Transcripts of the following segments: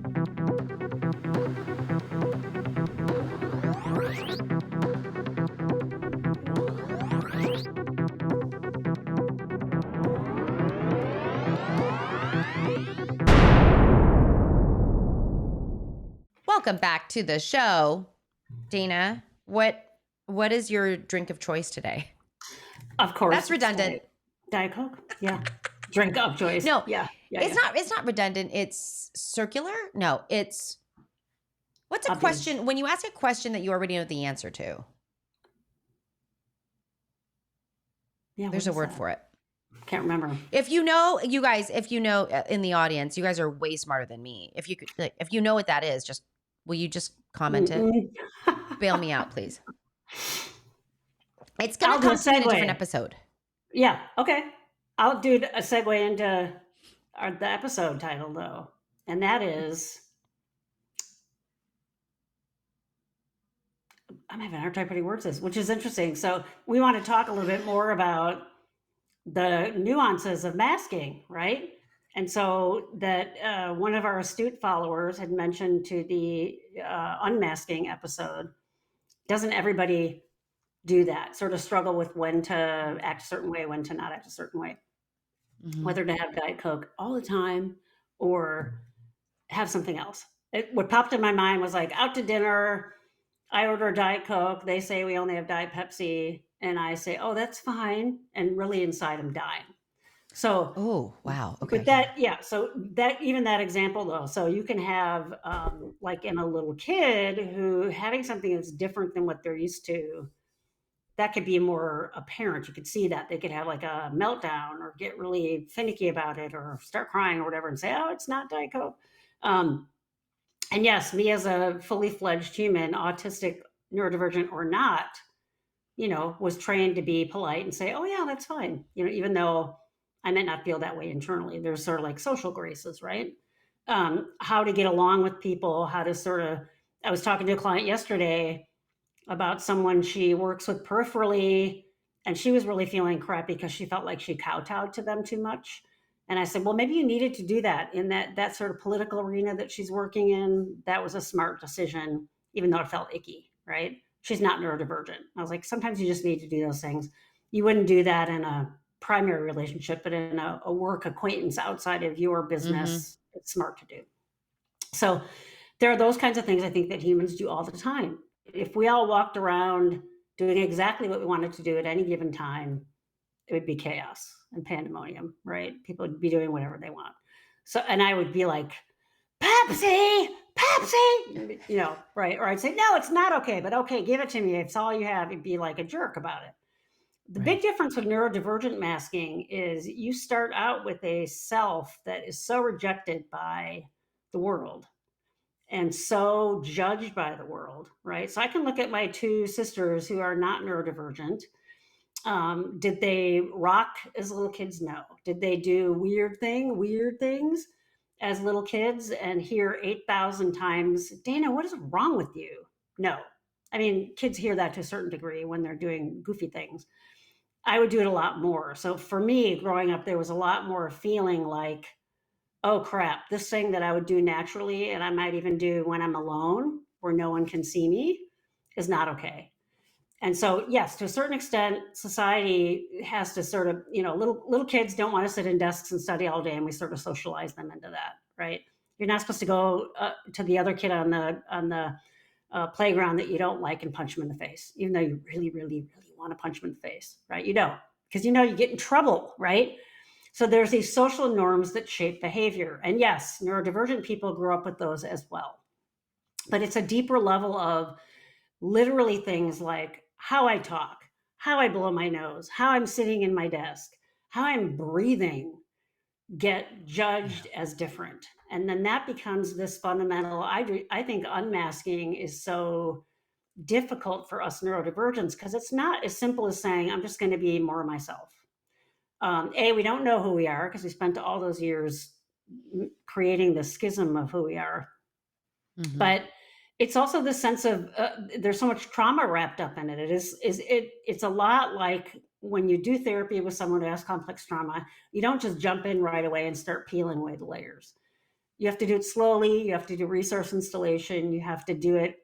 Welcome back to the show. Dana, what is your drink of choice today? Of course. That's redundant. Diet Coke? Yeah. Drink of choice. No. Yeah. It's not redundant. It's circular? No, it's what's a question when you ask a question that you already know the answer to? Yeah. There's a word for it. Can't remember. If you know, you guys, in the audience, you guys are way smarter than me. If you know what that is, will you just comment it? Bail me out, please. It's going to come to me in a different episode. Yeah. Okay. I'll do a segue into the episode title, though. And that is, I'm having a hard time putting words this, which is interesting. So we want to talk a little bit more about the nuances of masking, right? And so that one of our astute followers had mentioned to the unmasking episode, doesn't everybody do that, sort of struggle with when to act a certain way, when to not act a certain way, whether to have Diet Coke all the time or have something else. What popped in my mind was like out to dinner, I order a Diet Coke, they say we only have Diet Pepsi, and I say, oh, that's fine. And really inside I'm dying. So, oh, wow. Okay. But that, yeah. So even that example though, so you can have like in a little kid who having something that's different than what they're used to, that could be more apparent. You could see that they could have like a meltdown or get really finicky about it or start crying or whatever and say, oh, it's not Diet Coke. And yes, me as a fully fledged human, autistic, neurodivergent or not, was trained to be polite and say, oh yeah, that's fine. Even though I might not feel that way internally. There's sort of like social graces, right? How to get along with people, how to I was talking to a client yesterday about someone she works with peripherally, and she was really feeling crap because she felt like she kowtowed to them too much. And I said, well, maybe you needed to do that in that sort of political arena that she's working in. That was a smart decision, even though it felt icky, right? She's not neurodivergent. I was like, sometimes you just need to do those things. You wouldn't do that in a primary relationship, but in a work acquaintance outside of your business, it's smart to do. So there are those kinds of things I think that humans do all the time. If we all walked around doing exactly what we wanted to do at any given time, it would be chaos and pandemonium, right? People would be doing whatever they want. So, and I would be like, Pepsi, right? Or I'd say, no, it's not okay, but okay, give it to me. If it's all you have, you'd be like a jerk about it. The big difference with neurodivergent masking is you start out with a self that is so rejected by the world and so judged by the world, right? So I can look at my two sisters who are not neurodivergent. Did they rock as little kids? No. Did they do weird things as little kids and hear 8,000 times, Dana, what is wrong with you? No. I mean, kids hear that to a certain degree when they're doing goofy things. I would do it a lot more. So for me, growing up, there was a lot more feeling like, oh crap, this thing that I would do naturally, and I might even do when I'm alone, where no one can see me, is not okay. And so, yes, to a certain extent, society has to sort of, little kids don't want to sit in desks and study all day, and we sort of socialize them into that, right? You're not supposed to go to the other kid on the playground that you don't like and punch them in the face, even though you really, really, really want to punch them in the face, right? You don't, because you get in trouble, right? So there's these social norms that shape behavior. And yes, neurodivergent people grow up with those as well. But it's a deeper level of literally things like how I talk, how I blow my nose, how I'm sitting in my desk, how I'm breathing get judged as different. And then that becomes this fundamental, I think unmasking is so difficult for us neurodivergents because it's not as simple as saying, I'm just going to be more myself. We don't know who we are because we spent all those years creating the schism of who we are. Mm-hmm. But it's also the sense of there's so much trauma wrapped up in it. It's a lot like when you do therapy with someone who has complex trauma, you don't just jump in right away and start peeling away the layers. You have to do it slowly. You have to do resource installation. You have to do it,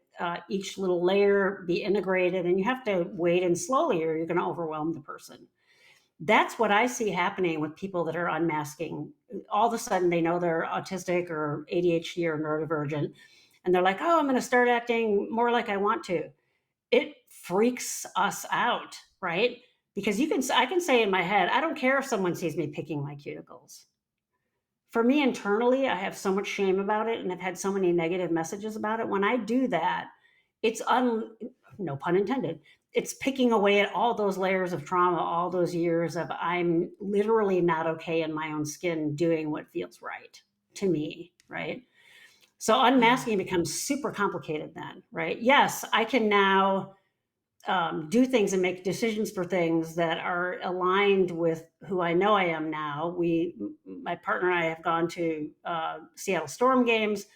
each little layer be integrated, and you have to wait in slowly or you're going to overwhelm the person. That's what I see happening with people that are unmasking. All of a sudden, they know they're autistic or ADHD or neurodivergent, and they're like, oh, I'm going to start acting more like I want to. It freaks us out, right? Because I can say in my head, I don't care if someone sees me picking my cuticles. For me internally, I have so much shame about it and I've had so many negative messages about it. When I do that, it's no pun intended, it's picking away at all those layers of trauma, all those years of I'm literally not okay in my own skin doing what feels right to me, right? So unmasking becomes super complicated then, right? Yes, I can now do things and make decisions for things that are aligned with who I know I am now. My partner and I have gone to Seattle Storm games.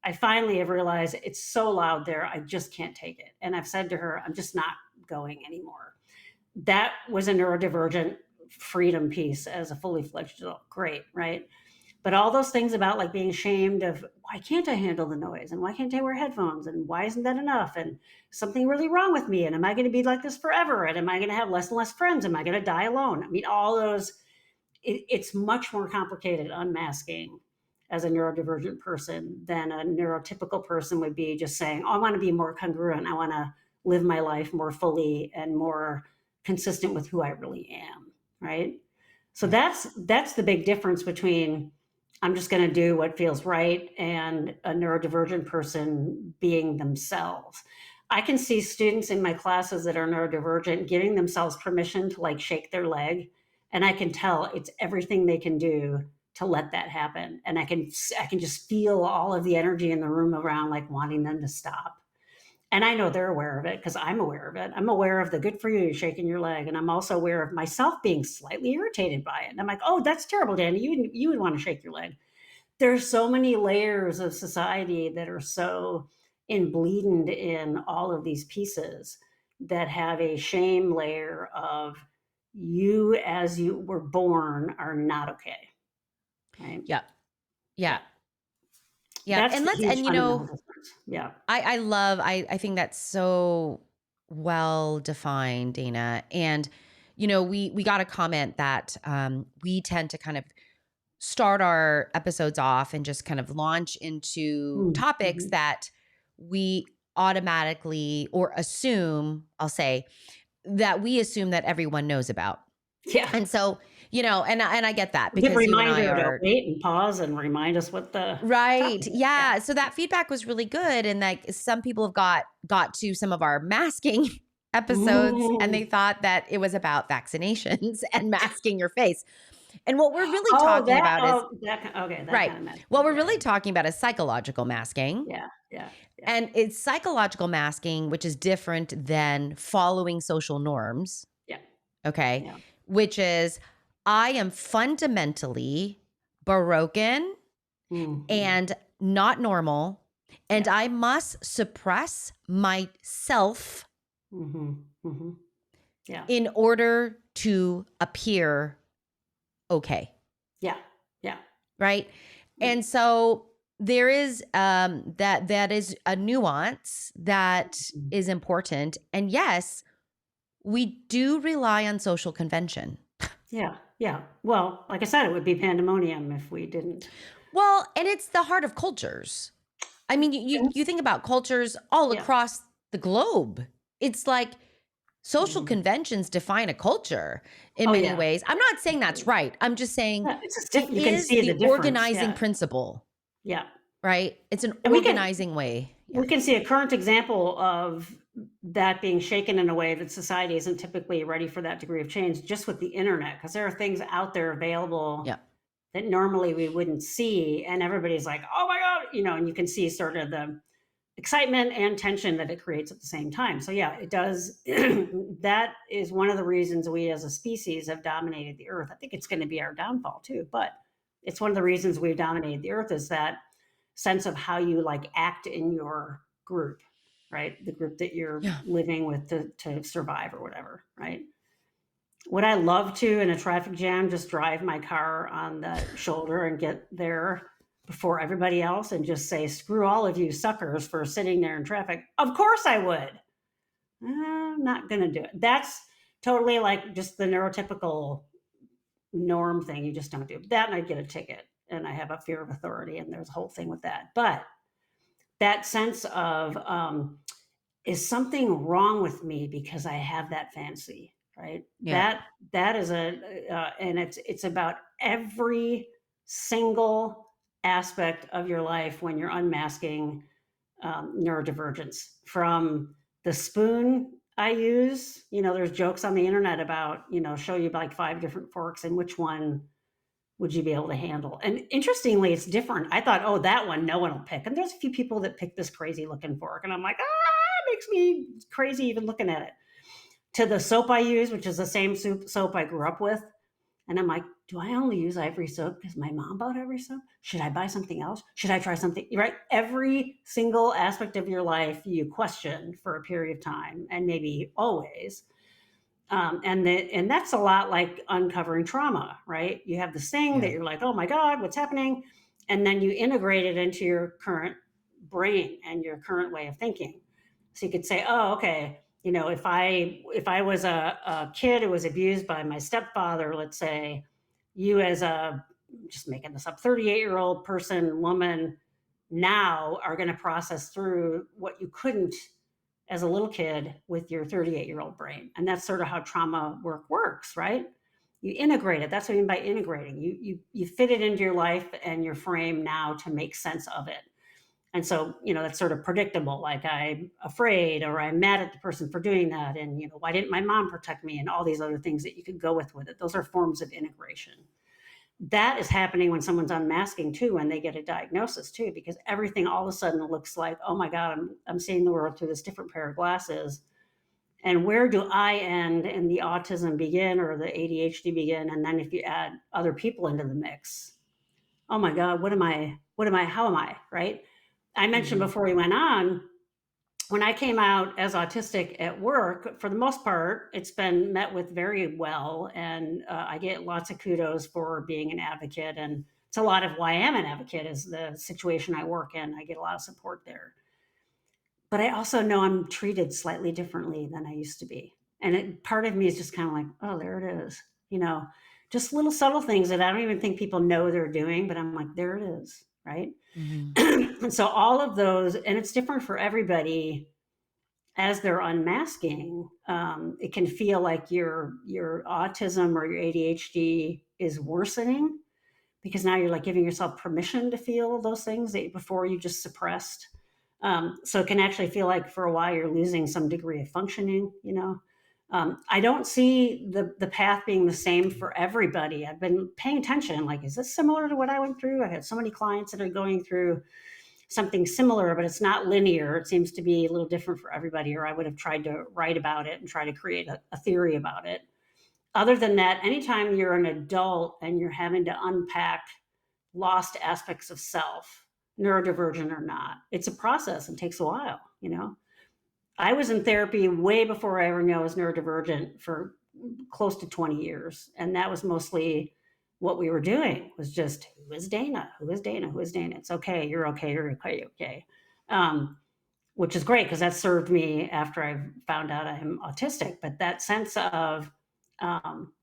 I finally have realized it's so loud there, I just can't take it. And I've said to her, I'm just not going anymore. That was a neurodivergent freedom piece as a fully fledged adult. Great, right? But all those things about like being ashamed of why can't I handle the noise and why can't I wear headphones and why isn't that enough and something really wrong with me and am I going to be like this forever and am I going to have less and less friends? Am I going to die alone? I mean, all those, it's much more complicated unmasking as a neurodivergent person than a neurotypical person would be just saying, oh, I want to be more congruent. I want to live my life more fully and more consistent with who I really am, right? So that's the big difference between I'm just going to do what feels right and a neurodivergent person being themselves. I can see students in my classes that are neurodivergent giving themselves permission to like shake their leg, and I can tell it's everything they can do to let that happen. And I can just feel all of the energy in the room around like wanting them to stop. And I know they're aware of it because I'm aware of it. I'm aware of the good for you shaking your leg. And I'm also aware of myself being slightly irritated by it. And I'm like, oh, that's terrible, Danny. You would want to shake your leg. There's so many layers of society that are so bleeded in all of these pieces that have a shame layer of you as you were born are not okay. Right? Yeah. Yeah. Yeah. That's the huge fundamental difference. Yeah. I think that's so well defined, Dana. And, we got a comment that we tend to kind of start our episodes off and just kind of launch into topics that we automatically or assume, I'll say, that we assume that everyone knows about. Yeah. And so, and I get that because because you and I reminder to are wait and pause and remind us what the right. topic is. Yeah. So that feedback was really good. And like some people have got to some of our masking episodes and they thought that it was about vaccinations and masking your face. And what we're really talking about is that right. kind of masking. What we're really talking about is psychological masking. Yeah. And it's psychological masking, which is different than following social norms. Yeah. Okay. Yeah. Which is I am fundamentally broken and not normal, and I must suppress myself in order to appear okay. Yeah. Right. And so there is that is a nuance that is important. And yes, we do rely on social convention. Yeah. Well, like I said, it would be pandemonium if we didn't. Well, and it's the heart of cultures. I mean, you think about cultures all across the globe. It's like social conventions define a culture in many ways. I'm not saying that's right. I'm just saying it is the organizing principle. Yeah. Right? It's an organizing way. Yeah. We can see a current example of that being shaken in a way that society isn't typically ready for that degree of change just with the internet, because there are things out there available that normally we wouldn't see. And everybody's like, oh my God, and you can see sort of the excitement and tension that it creates at the same time. So yeah, it does. That is one of the reasons we as a species have dominated the earth. I think it's going to be our downfall too, but it's one of the reasons we've dominated the earth is that sense of how you like act in your group, right? The group that you're living with to survive or whatever, right? Would I love to in a traffic jam just drive my car on the shoulder and get there before everybody else and just say, screw all of you suckers for sitting there in traffic? Of course I would. I'm not going to do it. That's totally like just the neurotypical norm thing. You just don't do that. And I'd get a ticket, and I have a fear of authority, and there's a whole thing with that. But that sense of, is something wrong with me because I have that fancy, right? Yeah. That is and it's about every single aspect of your life when you're unmasking neurodivergence. From the spoon I use, there's jokes on the internet about, show you like 5 different forks and which one would you be able to handle? And interestingly, it's different. I thought, oh, that one, no one will pick. And there's a few people that pick this crazy looking fork. And I'm like, it makes me crazy even looking at it. To the soap I use, which is the same soap I grew up with. And I'm like, do I only use Ivory soap because my mom bought Ivory soap? Should I buy something else? Should I try something? Right? Every single aspect of your life you question for a period of time, and maybe always. And that's a lot like uncovering trauma, right? You have this thing that Yeah. you're like, oh my God, what's happening? And then you integrate it into your current brain and your current way of thinking. So you could say, oh, okay, if I was a kid who was abused by my stepfather, let's say, you as a, just making this up, 38-year-old person, woman, now are going to process through what you couldn't as a little kid with your 38-year-old brain. And that's sort of how trauma work works, right? You integrate it. That's what I mean by integrating. You fit it into your life and your frame now to make sense of it. And so, that's sort of predictable. Like, I'm afraid, or I'm mad at the person for doing that. And, why didn't my mom protect me? And all these other things that you could go with it. Those are forms of integration. That is happening when someone's unmasking too, when they get a diagnosis too, because everything all of a sudden looks like, oh my God, I'm seeing the world through this different pair of glasses. And where do I end and the autism begin, or the ADHD begin? And then if you add other people into the mix, oh my God, how am I, right? I mentioned Mm-hmm. before we went on, when I came out as autistic at work, for the most part, it's been met with very well. And I get lots of kudos for being an advocate. And it's a lot of why I am an advocate is the situation I work in. I get a lot of support there. But I also know I'm treated slightly differently than I used to be. And part of me is just kind of like, oh, there it is. Just little subtle things that I don't even think people know they're doing, but I'm like, there it is. Right. Mm-hmm. And so all of those, and it's different for everybody as they're unmasking. It can feel like your autism or your ADHD is worsening, because now you're like giving yourself permission to feel those things that before you just suppressed. So it can actually feel like for a while you're losing some degree of functioning. I don't see the path being the same for everybody. I've been paying attention. Like, is this similar to what I went through? I've had so many clients that are going through something similar, but it's not linear. It seems to be a little different for everybody, or I would have tried to write about it and try to create a theory about it. Other than that, anytime you're an adult and you're having to unpack lost aspects of self, neurodivergent or not, it's a process and takes a while. I was in therapy way before I ever knew I was neurodivergent for close to 20 years. And that was mostly what we were doing, was just, who is Dana? Who is Dana? Who is Dana? It's okay. You're okay. You're okay. Okay. Which is great, because that served me after I found out I'm autistic. But that sense of, um,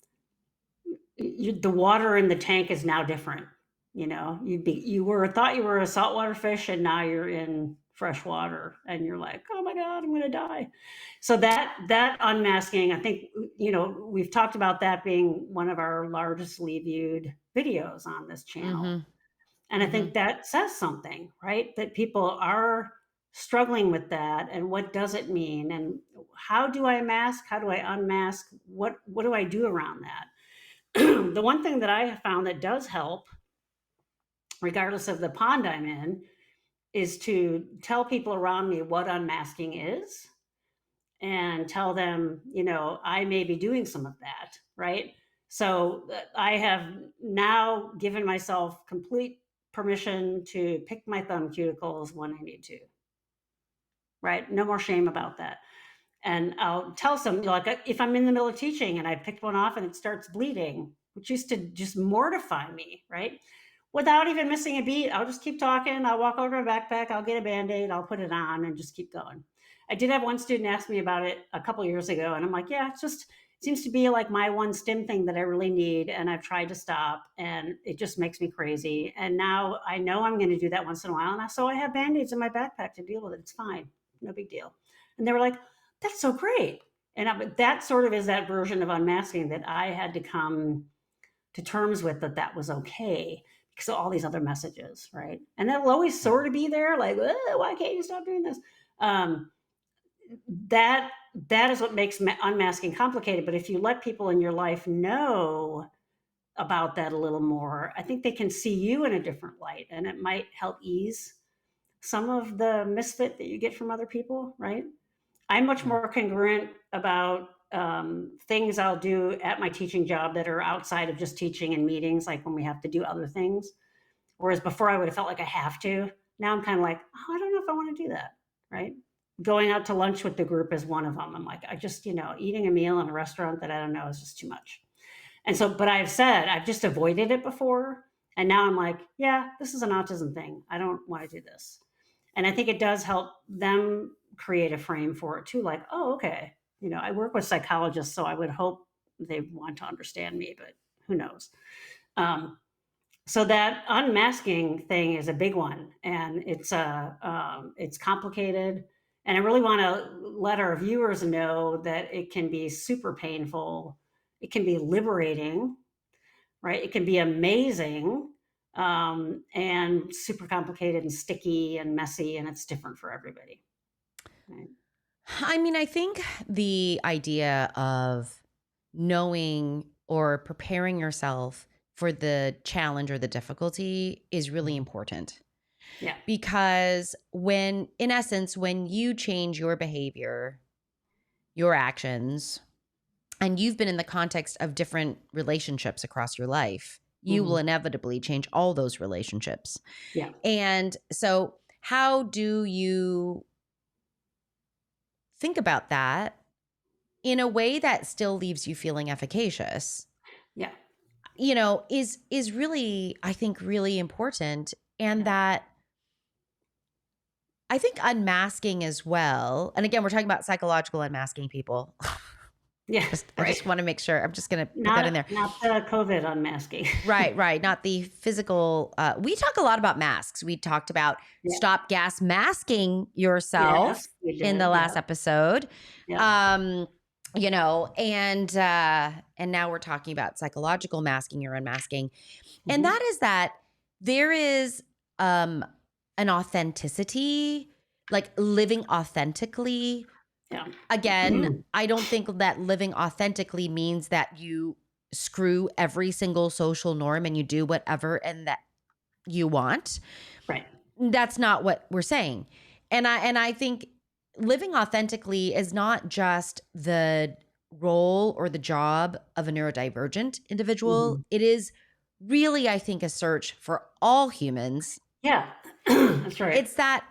the water in the tank is now different. Thought you were a saltwater fish, and now you're in fresh water, and you're like, oh my God, I'm going to die. So that unmasking, I think, we've talked about that being one of our largely viewed videos on this channel. Mm-hmm. And I Mm-hmm. think that says something, right? That people are struggling with that, and what does it mean? And how do I mask? How do I unmask? What do I do around that? The one thing that I have found that does help, regardless of the pond I'm in, is to tell people around me what unmasking is, and tell them, I may be doing some of that, right? So I have now given myself complete permission to pick my thumb cuticles when I need to, right? No more shame about that. And I'll tell some, like, if I'm in the middle of teaching and I picked one off and it starts bleeding, which used to just mortify me, right? without even missing a beat. I'll just keep talking. I'll walk over to my backpack. I'll get a Band-Aid. I'll put it on and just keep going. I did have one student ask me about it a couple years ago, and I'm like, yeah, it's just it seems to be like my one stim thing that I really need, and I've tried to stop, and it just makes me crazy. And now I know I'm going to do that once in a while, and so I have Band-Aids in my backpack to deal with it. It's fine, no big deal. And they were like, that's so great. And that sort of is that version of unmasking that I had to come to terms with, that was okay because of all these other messages, right? And that'll always sort of be there, like, why can't you stop doing this? Um, that that is what makes unmasking complicated. But if you let people in your life know about that a little more, I think they can see you in a different light, and it might help ease some of the misfit that you get from other people, right? I'm much more congruent about things I'll do at my teaching job that are outside of just teaching and meetings, like when we have to do other things. Whereas before I would have felt like I have to. Now I'm kind of like, oh, I don't know if I want to do that, right? Going out to lunch with the group is one of them. I'm like, I just, eating a meal in a restaurant that I don't know is just too much. And so, but I've said, I've just avoided it before. And now I'm like, yeah, this is an autism thing. I don't want to do this. And I think it does help them create a frame for it too. Like, oh, okay. I work with psychologists, so I would hope they want to understand me, but who knows? So that unmasking thing is a big one, and it's complicated. And I really want to let our viewers know that it can be super painful. It can be liberating, right? It can be amazing, and super complicated and sticky and messy, and it's different for everybody. Right? I mean, I think the idea of knowing or preparing yourself for the challenge or the difficulty is really important. Yeah. Because in essence, when you change your behavior, your actions, and you've been in the context of different relationships across your life, you will inevitably change all those relationships. Yeah. And so how do you think about that in a way that still leaves you feeling efficacious? Yeah. Is really, I think, really important. And that I think unmasking as well. And again, we're talking about psychological unmasking, people. Yeah. I just want to make sure. I'm just going to put Not that in there. not the COVID unmasking. Right. Not the physical. We talk a lot about masks. We talked about Yeah. stop gas masking yourself Yes, we in did. the last Yeah. episode. Yeah. And now we're talking about psychological masking or unmasking. And that is that there is an authenticity, like living authentically. Yeah. Again, I don't think that living authentically means that you screw every single social norm and you do whatever and that you want. Right. That's not what we're saying. And I think living authentically is not just the role or the job of a neurodivergent individual. It is really, I think, a search for all humans. Yeah. That's right. It's that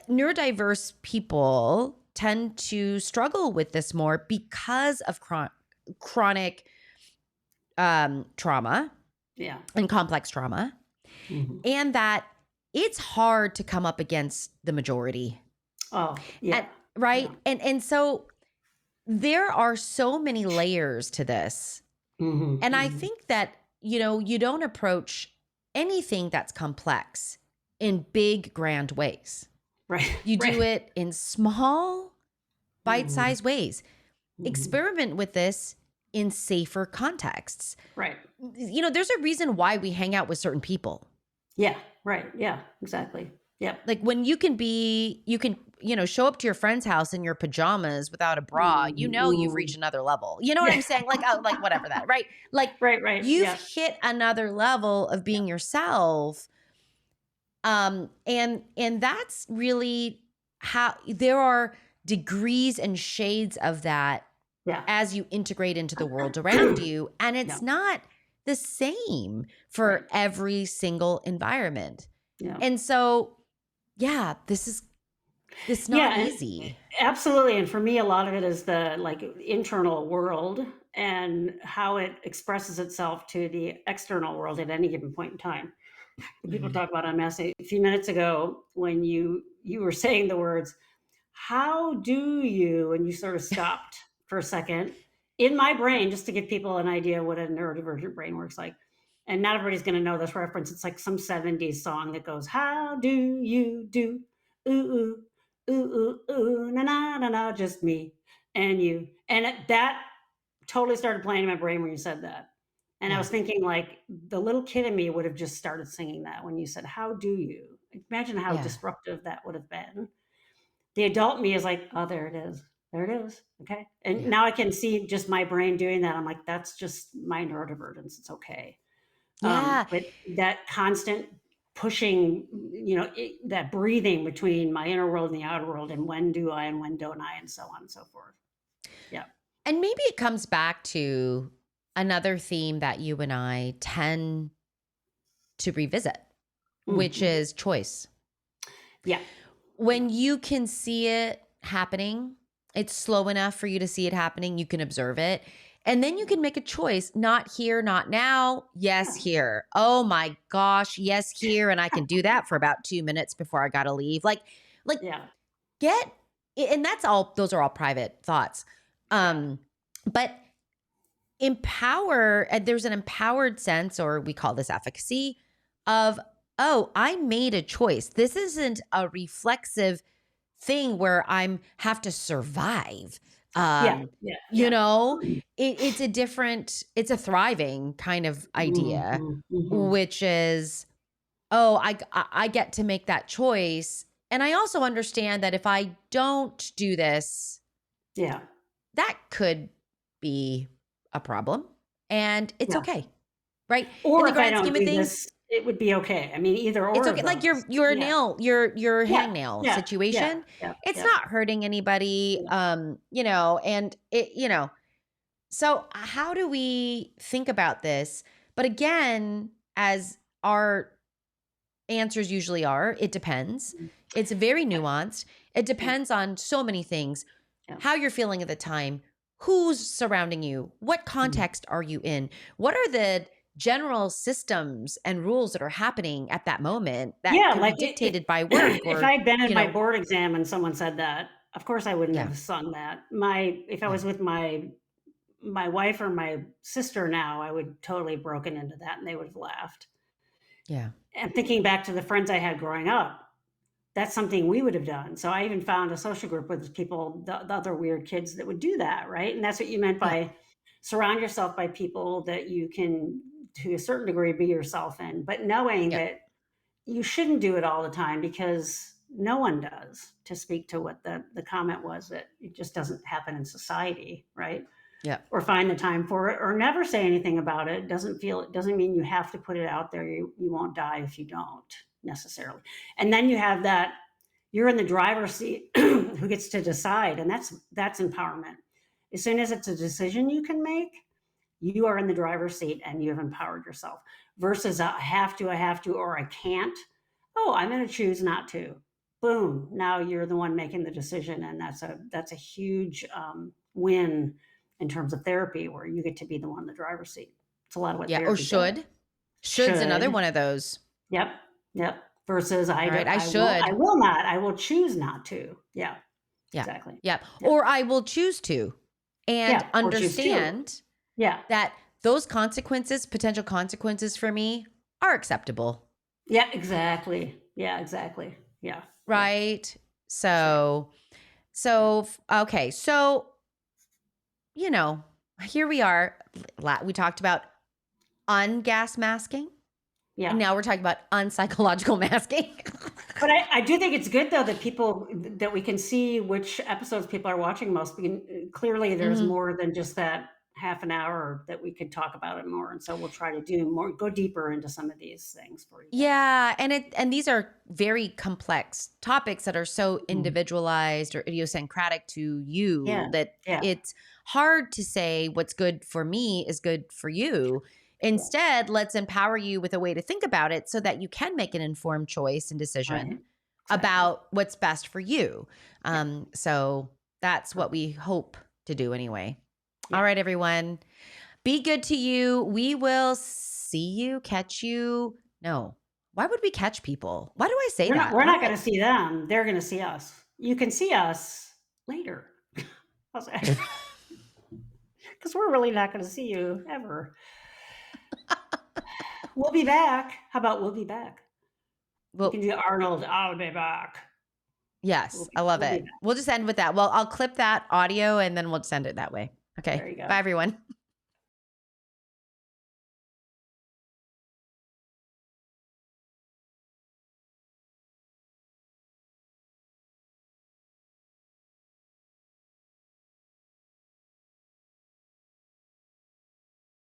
neurodiverse people tend to struggle with this more because of chronic trauma and complex trauma, and that it's hard to come up against the majority. Oh, yeah. Right? Yeah. And so there are so many layers to this. And I think that, you don't approach anything that's complex in big, grand ways. Right. You do it in small, bite-sized ways. Experiment with this in safer contexts. Right. There's a reason why we hang out with certain people. Yeah. Right. Yeah. Exactly. Yeah. Like when you can show up to your friend's house in your pajamas without a bra, you've reached another level. You know what I'm saying? Like whatever that, right? Like right. You've hit another level of being yourself. And that's really how there are degrees and shades of that as you integrate into the world around you. And it's not the same for every single environment. Yeah. And so, it's not easy. Absolutely. And for me, a lot of it is the internal world. and how it expresses itself to the external world at any given point in time. People Mhm. talk about unmasking. A few minutes ago, when you were saying the words, "How do you?" and you sort of stopped for a second. In my brain, just to give people an idea what a neurodivergent brain works like, and not everybody's going to know this reference. It's like some 70s song that goes, "How do you do? Ooh, ooh, ooh, ooh, ooh, na, na, na, na, just me and you." And that totally started playing in my brain when you said that. And I Yeah. was thinking, like, the little kid in me would have just started singing that when you said, "How do you?" Imagine how Yeah. disruptive that would have been. The adult me is like, "Oh, there it is. There it is. Okay." And Yeah. now I can see just my brain doing that. I'm like, that's just my neurodivergence. It's okay. Yeah. But that constant pushing, that breathing between my inner world and the outer world, and when do I and when don't I, and so on and so forth. Yeah. And maybe it comes back to another theme that you and I tend to revisit, which Mhm. is choice. Yeah. When Yeah. you can see it happening, it's slow enough for you to see it happening, you can observe it. And then you can make a choice, not here, not now. Yes, Yeah. here. Oh my gosh, yes, here. And I can do that for about 2 minutes before I gotta leave. Like Yeah. get and that's all those are all private thoughts. Yeah. But empower, there's an empowered sense, or we call this efficacy, of, oh, I made a choice. This isn't a reflexive thing where I'm have to survive. Yeah. Um, Yeah. you Yeah. know, it's a thriving kind of idea, Mhm. Mhm. which is, oh, I get to make that choice. And I also understand that if I don't do this, Yeah. that could be a problem, and it's Yeah. okay, right? In Or the if I grand don't scheme of do things, this, it would be okay. I mean, either it's or okay. of Like those. your Yeah. nail, your Yeah. hangnail Yeah. Yeah. situation, Yeah. it's Yeah. not hurting anybody, Yeah. and so how do we think about this? But again, as our answers usually are, it depends. Mhm. It's very Yeah. nuanced. It Yeah. depends on so many things. Yeah. How you're feeling at the time, who's surrounding you, what Mhm. context are you in? What are the general systems and rules that are happening at that moment that Yeah, could be like, I dictated by work if or, I'd been in you my know, board exam and someone said that, of course, I wouldn't yeah, have sung that. If I yeah, was with my wife or my sister now, I would totally have broken into that, and they would have laughed. yeah, And thinking back to the friends I had growing up, that's something we would have done. So I even found a social group with people, the other weird kids that would do that, right? And that's what you meant yeah, by surround yourself by people that you can, to a certain degree, be yourself in, but knowing yeah, that you shouldn't do it all the time because no one does, to speak to what the comment was, that it just doesn't happen in society, right? yeah, Or find the time for it, or never say anything about it. It doesn't mean you have to put it out there. You won't die if you don't, necessarily. And then you have that, you're in the driver's seat who gets to decide, and that's empowerment. As soon as it's a decision you can make, you are in the driver's seat and you have empowered yourself, versus a I have to, or I can't. Oh, I'm going to choose not to. Boom. Now you're the one making the decision. And that's a huge win in terms of therapy, where you get to be the one in the driver's seat. It's a lot of what yeah. Or therapy does. should. Should's another Should. one of those. Yep. Yep. Versus All right. I I should. will not. I will choose not to. Yeah. Yeah. Exactly. Yeah. Yeah. Or I will choose to and Yeah. Or choose to. understand Yeah. that those consequences, potential consequences for me are acceptable, Yeah. Exactly. Yeah. Exactly. Yeah. Yeah. right? That's right. Yeah. Okay. So, you know, here we are. We talked about ungas masking, and Yeah. now we're talking about unpsychological masking. But I do think it's good though that we can see which episodes people are watching most. Clearly, there's Mhm. more than just that half an hour that we could talk about it more, and so we'll try to do more, go deeper into some of these things for you guys. Yeah, and these are very complex topics that are so Mhm. individualized or idiosyncratic to you Yeah, that yeah, it's hard to say what's good for me is good for you. yeah, Instead, let's empower you with a way to think about it so that you can make an informed choice and right, decision exactly. about what's best for you. Yeah, So that's what perfect. we hope to do anyway. All Yeah. right, everyone. Be good to you. We will see you, catch you. No. Why would we catch people? Why do I say We're not that? we're Why not do gonna see them. They're gonna see us. You can see us later. How's that? I? 'Cause we're really not gonna see you ever. We'll be back. How about we'll be back? You can Well, do Arnold, "I'll be back." yes, I love We'll be it. back. We'll just end with that. Well, I'll clip that audio and then we'll send it that way. Okay. There you Bye, go. everyone.